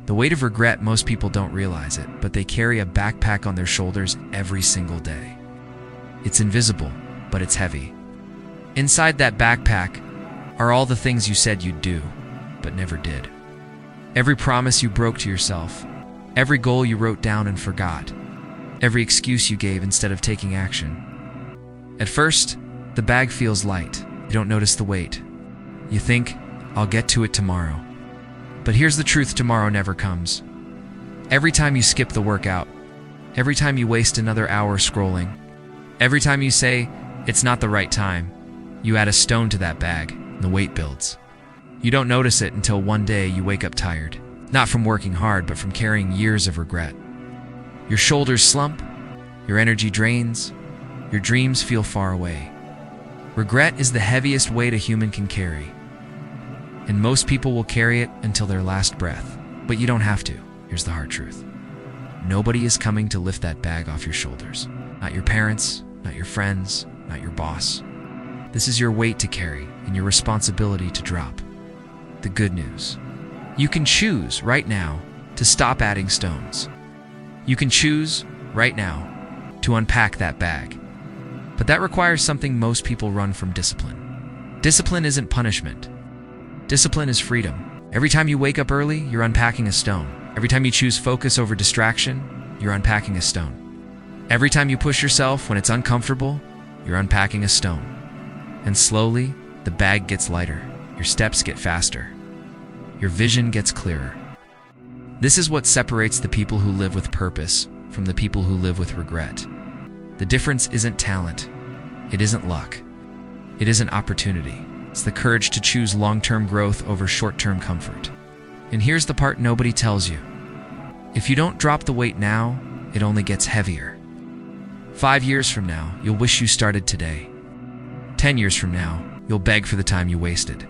The weight of regret, most people don't realize it, but they carry a backpack on their shoulders every single day. It's invisible, but it's heavy. Inside that backpack are all the things you said you'd do, but never did. Every promise you broke to yourself, every goal you wrote down and forgot, every excuse you gave instead of taking action. At first, the bag feels light. You don't notice the weight. You think, I'll get to it tomorrow. But here's the truth: tomorrow never comes. Every time you skip the workout, every time you waste another hour scrolling, every time you say, it's not the right time, you add a stone to that bag, and the weight builds. You don't notice it until one day you wake up tired, not from working hard, but from carrying years of regret. Your shoulders slump, your energy drains, your dreams feel far away. Regret is the heaviest weight a human can carry, and most people will carry it until their last breath. But you don't have to. Here's the hard truth. Nobody is coming to lift that bag off your shoulders. Not your parents, not your friends, not your boss. This is your weight to carry and your responsibility to drop. The good news: you can choose right now to stop adding stones. You can choose right now to unpack that bag. But that requires something most people run from: discipline. Discipline isn't punishment. Discipline is freedom. Every time you wake up early, you're unpacking a stone. Every time you choose focus over distraction, you're unpacking a stone. Every time you push yourself when it's uncomfortable, you're unpacking a stone. And slowly, the bag gets lighter. Your steps get faster. Your vision gets clearer. This is what separates the people who live with purpose from the people who live with regret. The difference isn't talent. It isn't luck. It isn't opportunity. It's the courage to choose long-term growth over short-term comfort. And here's the part nobody tells you. If you don't drop the weight now, it only gets heavier. 5 years from now, you'll wish you started today. 10 years from now, you'll beg for the time you wasted.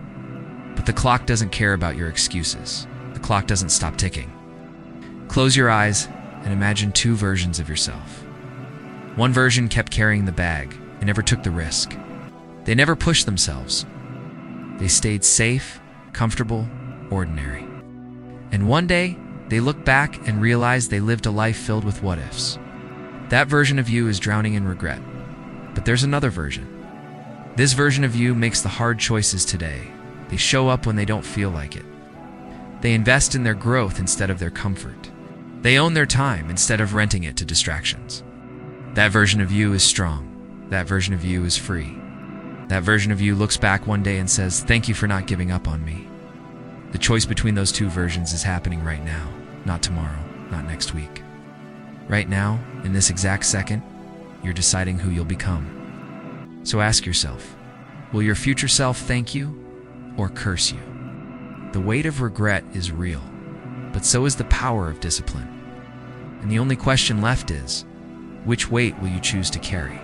But the clock doesn't care about your excuses. The clock doesn't stop ticking. Close your eyes and imagine 2 versions of yourself. One version kept carrying the bag and never took the risk. They never pushed themselves. They stayed safe, comfortable, ordinary. And one day, they looked back and realized they lived a life filled with what-ifs. That version of you is drowning in regret. But there's another version. This version of you makes the hard choices today. They show up when they don't feel like it. They invest in their growth instead of their comfort. They own their time instead of renting it to distractions. That version of you is strong. That version of you is free. That version of you looks back one day and says, thank you for not giving up on me. The choice between those 2 versions is happening right now, not tomorrow, not next week. Right now, in this exact second, you're deciding who you'll become. So ask yourself, will your future self thank you or curse you? The weight of regret is real, but so is the power of discipline. And the only question left is, which weight will you choose to carry?